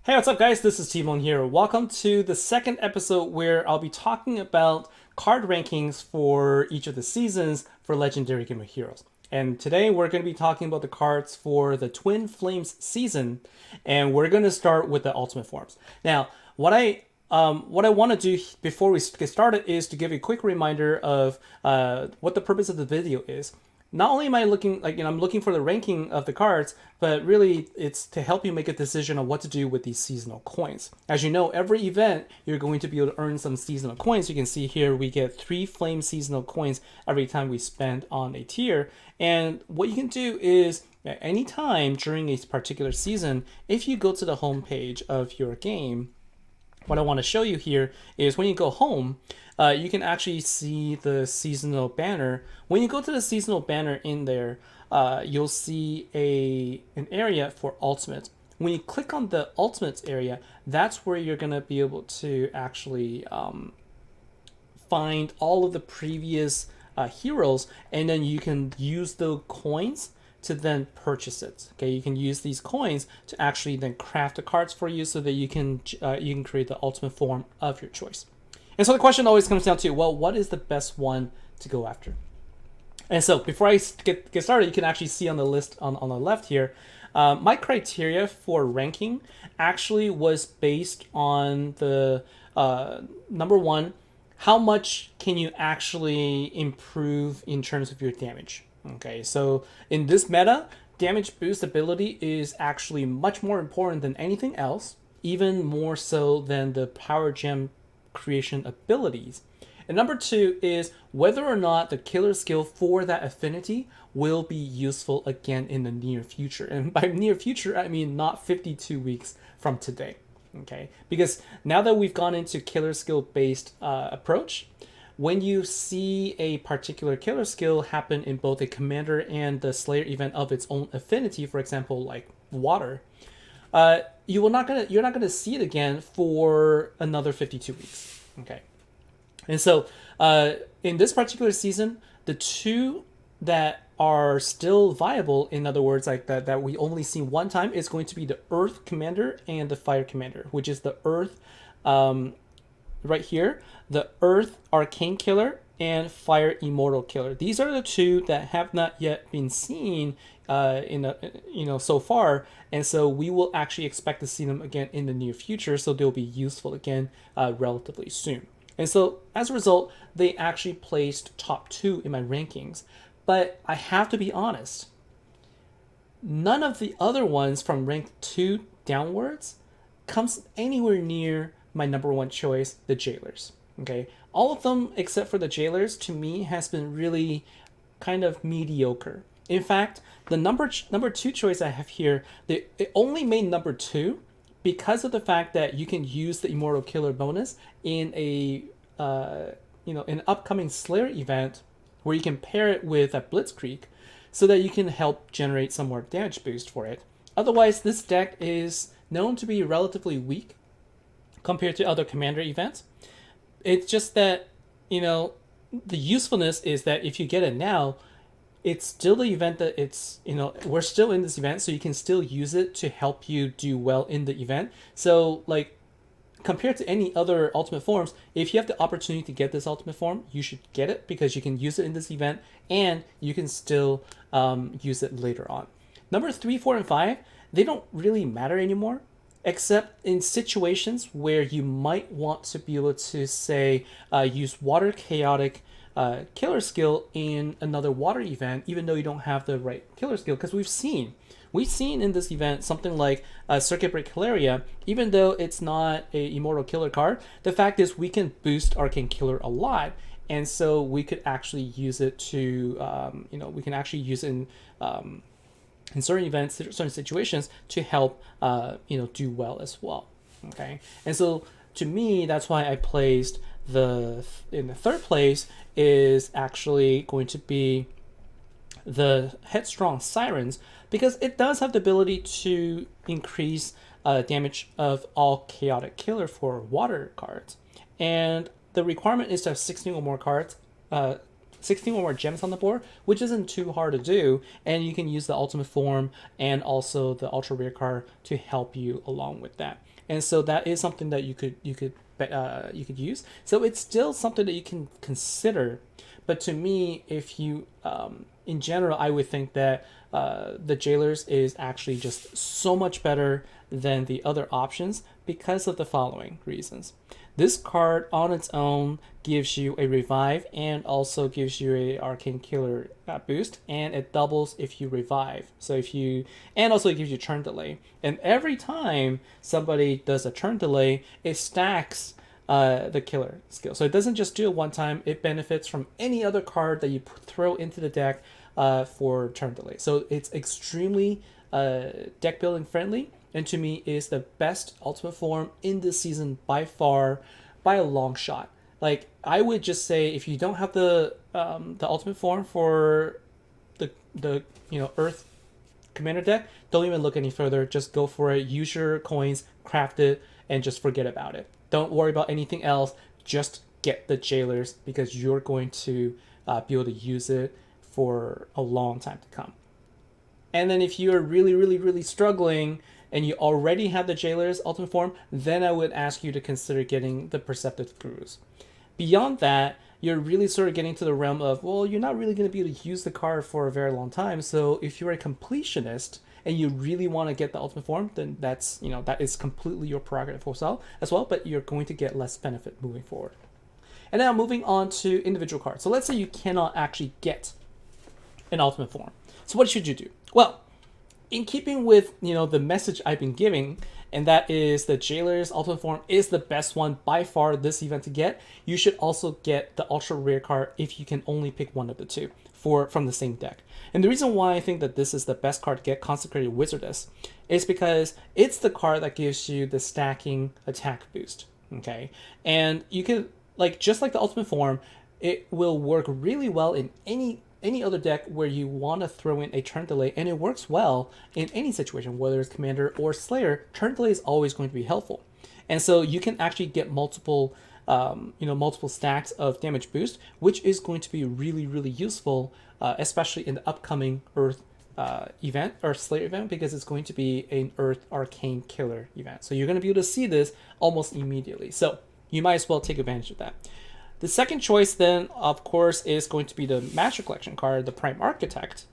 Hey, what's up, guys? This is TBone here. Welcome to the second episode where I'll be talking about card rankings for each of the seasons for Legendary Game of Heroes. And today we're going to be talking about the cards for the Twin Flames season, and we're going to start with the Ultimate Forms. Now, what I want to do before we get started is to give a quick reminder of what the purpose of the video is. Not only am I looking I'm looking for the ranking of the cards, but really it's to help you make a decision on what to do with these seasonal coins. As you know, every event you're going to be able to earn some seasonal coins. You can see here we get 3 flame seasonal coins every time we spend on a tier. And what you can do is at any time during a particular season, if you go to the home page of your game, what I want to show you here is when you go home, you can actually see the seasonal banner. When you go to the seasonal banner in there, you'll see an area for Ultimate. When you click on the Ultimates area, that's where you're going to be able to actually find all of the previous heroes, and then you can use the coins to then purchase it. Okay, you can use these coins to actually then craft the cards for you so that you can create the ultimate form of your choice. And so the question always comes down to, well, what is the best one to go after? And so before I get started, you can actually see on the list on the left here, my criteria for ranking actually was based on the number one, how much can you actually improve in terms of your damage? Okay, so in this meta, damage boost ability is actually much more important than anything else, even more so than the power gem creation abilities. And number two is whether or not the killer skill for that affinity will be useful again in the near future. And by near future, I mean not 52 weeks from today. Okay, because now that we've gone into killer skill based approach, when you see a particular killer skill happen in both a commander and the slayer event of its own affinity, for example, like water, you're not gonna see it again for another 52 weeks. Okay, and so in this particular season, the two that are still viable, in other words, like that we only see one time, is going to be the Earth Commander and the Fire Commander, which is the Earth. Right here, the Earth Arcane Killer and Fire Immortal Killer. These are the two that have not yet been seen so far, and so we will actually expect to see them again in the near future. So they'll be useful again relatively soon. And so as a result, they actually placed top 2 in my rankings. But I have to be honest, none of the other ones from rank 2 downwards comes anywhere near my number 1 choice, the Jailers. Okay, all of them except for the Jailers to me has been really kind of mediocre. In fact, the number 2 choice I have here, it only made number 2 because of the fact that you can use the Immortal Killer bonus in an upcoming Slayer event where you can pair it with a Blitzkrieg so that you can help generate some more damage boost for it. Otherwise, this deck is known to be relatively weak compared to other commander events. It's just that, the usefulness is that if you get it now, it's still the event that we're still in this event, so you can still use it to help you do well in the event. So, like, compared to any other ultimate forms, if you have the opportunity to get this ultimate form, you should get it because you can use it in this event and you can still use it later on. Number 3, 4, and 5, they don't really matter anymore, except in situations where you might want to be able to, say, use Water Chaotic killer skill in another water event, even though you don't have the right killer skill. Because we've seen in this event something like Circuit Break Hilaria, even though it's not a Immortal Killer card, the fact is we can boost Arcane Killer a lot. And so we could actually use it to, in certain events, certain situations, to help do well as well. Okay, and so to me, that's why I placed in the third place is actually going to be the Headstrong Sirens, because it does have the ability to increase damage of all Chaotic Killer for water cards, and the requirement is to have 16 or more cards 16 or more gems on the board, which isn't too hard to do, and you can use the ultimate form and also the ultra rare card to help you along with that. And so that is something that you could use. So it's still something that you can consider. But to me, if you in general, I would think that the Jailers is actually just so much better than the other options because of the following reasons. This card on its own gives you a revive and also gives you a arcane killer boost, and it doubles if you revive. So and also it gives you turn delay. And every time somebody does a turn delay, it stacks the killer skill. So it doesn't just do it one time, it benefits from any other card that you throw into the deck for turn delay. So it's extremely deck building friendly, and to me is the best ultimate form in this season by far, by a long shot. Like, I would just say, if you don't have the ultimate form for the Earth commander deck, don't even look any further. Just go for it. Use your coins, craft it, and just forget about it. Don't worry about anything else. Just get the Jailers, because you're going to be able to use it for a long time to come. And then if you're really, really, really struggling and you already have the Jailers ultimate form, then I would ask you to consider getting the Perceptive Peruse. Beyond that, you're really sort of getting to the realm of, well, you're not really going to be able to use the card for a very long time. So if you're a completionist and you really want to get the ultimate form, then that is completely your prerogative as well, but you're going to get less benefit moving forward. And now moving on to individual cards. So let's say you cannot actually get an ultimate form. So what should you do? Well, in keeping with the message I've been giving, and that is the Jailer's ultimate form is the best one by far this event to get, you should also get the ultra rare card if you can only pick one of the two from the same deck. And the reason why I think that this is the best card to get, Consecrated Wizardess, is because it's the card that gives you the stacking attack boost. Okay, and you can, just like the ultimate form, it will work really well in any other deck where you want to throw in a turn delay, and it works well in any situation, whether it's Commander or Slayer. Turn delay is always going to be helpful, and so you can actually get multiple stacks of damage boost, which is going to be really, really useful, especially in the upcoming Earth event or Slayer event, because it's going to be an Earth Arcane Killer event. So you're going to be able to see this almost immediately. So you might as well take advantage of that. The second choice then, of course, is going to be the Master Collection card, the Prime Architect,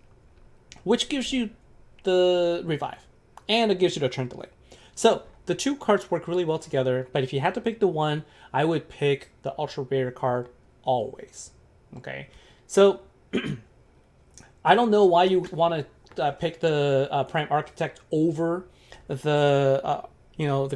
which gives you the revive, and it gives you the turn delay. So the two cards work really well together, but if you had to pick the one, I would pick the ultra rare card always. Okay, so I don't know why you want to pick the Prime Architect over the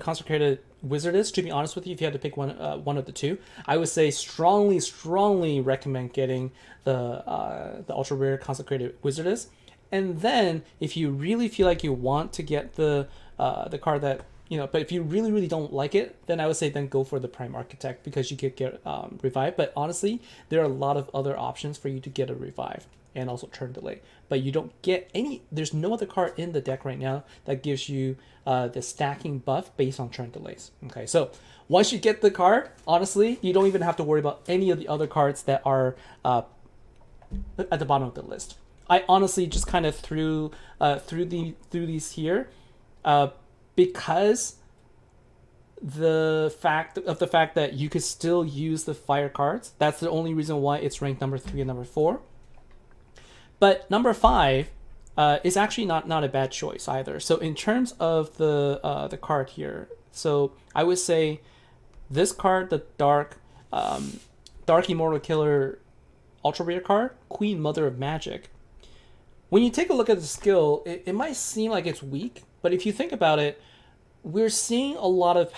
Consecrated Wizardess. To be honest with you, if you had to pick one of the two, I would say strongly recommend getting the ultra rare Consecrated Wizardess. And then if you really feel like you want to get the card that but if you really, really don't like it, then I would say then go for the Prime Architect, because you could get revive. But honestly, there are a lot of other options for you to get a revive and also turn delay, but you don't get there's no other card in the deck right now that gives you the stacking buff based on turn delays. Okay, so once you get the card, honestly, you don't even have to worry about any of the other cards that are at the bottom of the list. I honestly just kind of threw these here because the fact that you could still use the fire cards. That's the only reason why it's ranked number 3 and number 4. But number 5 is actually not a bad choice either. So in terms of the card here, so I would say this card, the Dark Immortal Killer Ultra Rare card, Queen Mother of Magic. When you take a look at the skill, it might seem like it's weak, but if you think about it, we're seeing a lot of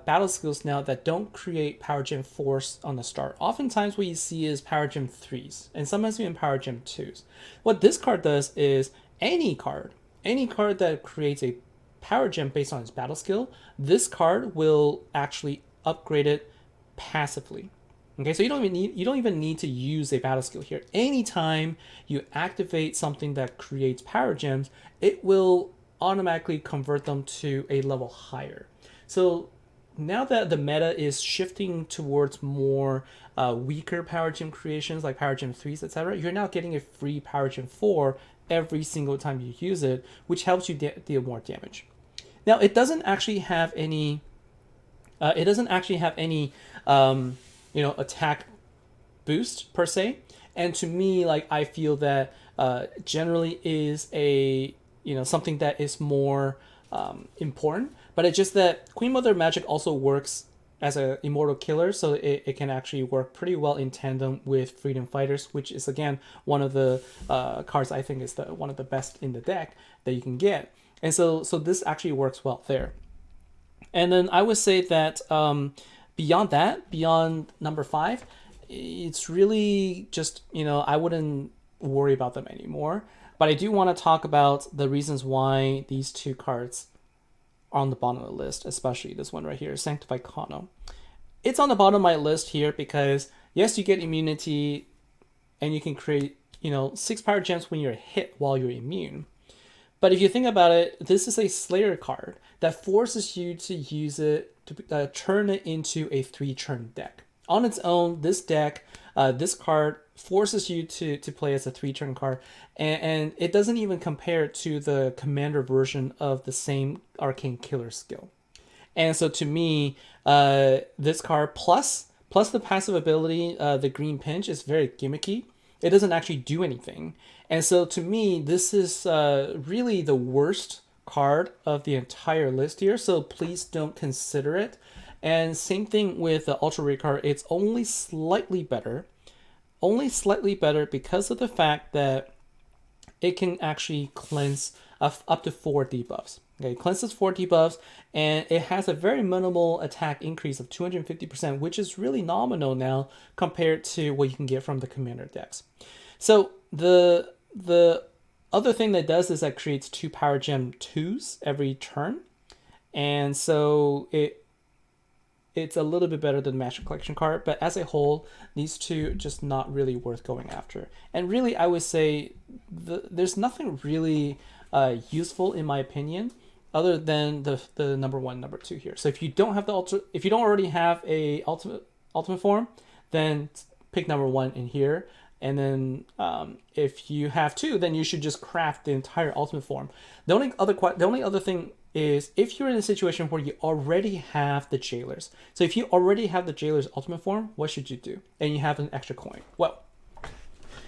battle skills now that don't create Power Gem 4s on the start. Oftentimes what you see is Power Gem 3s, and sometimes even Power Gem 2s. What this card does is any card that creates a Power Gem based on its battle skill, this card will actually upgrade it passively. Okay, so you don't even need to use a battle skill here. Anytime you activate something that creates Power Gems, it will automatically convert them to a level higher. So now that the meta is shifting towards more weaker power gem creations like power gem 3s, etc., you're now getting a free power gem 4 every single time you use it, which helps you deal more damage. Now it doesn't actually have any attack boost per se, and to me, like, I feel that generally is a something that is more important. But it's just that Queen Mother Magic also works as a immortal killer, so it can actually work pretty well in tandem with Freedom Fighters, which is again one of the cards I think is one of the best in the deck that you can get. And so this actually works well there. And then I would say that beyond number 5, it's really just, I wouldn't worry about them anymore. But I do want to talk about the reasons why these 2 cards are on the bottom of the list, especially this one right here, Sanctified Kano. It's on the bottom of my list here because, yes, you get immunity and you can create, 6 power gems when you're hit while you're immune. But if you think about it, this is a Slayer card that forces you to use it to turn it into a 3-turn deck. On its own, this deck, this card forces you to play as a 3-turn card, and it doesn't even compare to the commander version of the same Arcane Killer skill. And so to me, this card plus the passive ability, the Green Pinch, is very gimmicky. It doesn't actually do anything. And so to me, this is really the worst card of the entire list here, so please don't consider it. And same thing with the Ultra Rare card, it's only slightly better because of the fact that it can actually cleanse up to 4 debuffs. Okay, it cleanses 4 debuffs, and it has a very minimal attack increase of 250%, which is really nominal now compared to what you can get from the commander decks. So the other thing that does is that creates 2 power gem 2s every turn, and so it's a little bit better than the Master Collection card, but as a whole, these 2 just not really worth going after. And really, I would say there's nothing really useful in my opinion, other than the number 1, number 2 here. So if you don't have if you don't already have a ultimate form, then pick number 1 in here. And then if you have 2, then you should just craft the entire ultimate form. The only other thing is if you're in a situation where you already have the jailers. So if you already have the jailers ultimate form, what should you do? And you have an extra coin. Well,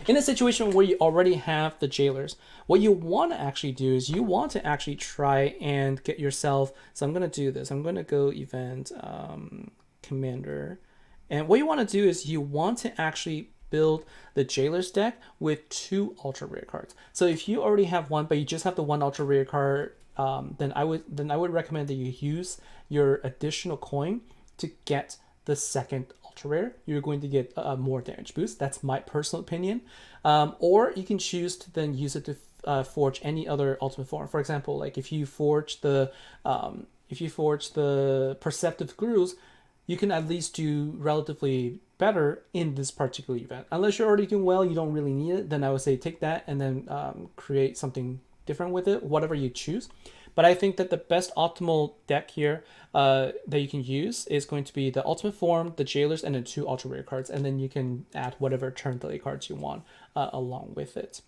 in a situation where you already have the jailers, what you want to actually do is you want to actually try and get yourself. So I'm going to do this. I'm going to go event commander. And what you want to do is you want to actually build the jailers deck with 2 ultra rare cards. So if you already have 1, but you just have the 1 ultra rare card, then I would recommend that you use your additional coin to get the 2nd ultra rare. You're going to get more damage boost. That's my personal opinion. Or you can choose to then use it to forge any other ultimate form. For example, like if you forge the Perceptive Grooves, you can at least do relatively better in this particular event. Unless you're already doing well, you don't really need it, then I would say take that and then create something different with it, whatever you choose. But I think that the best optimal deck here that you can use is going to be the ultimate form, the jailers, and then 2 ultra rare cards, and then you can add whatever turn delay cards you want along with it.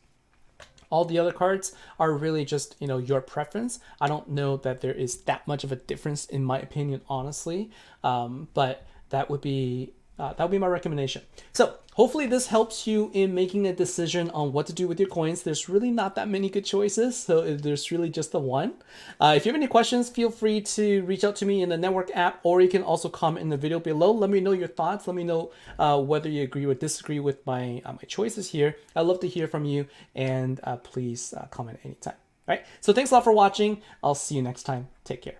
All the other cards are really just, your preference. I don't know that there is that much of a difference in my opinion, honestly. But that would be my recommendation. So hopefully this helps you in making a decision on what to do with your coins. There's really not that many good choices, so there's really just the one. If you have any questions, feel free to reach out to me in the network app, or you can also comment in the video below. Let me know your thoughts. Let me know whether you agree or disagree with my choices here. I'd love to hear from you, and please comment anytime. All right, so thanks a lot for watching. I'll see you next time. Take care.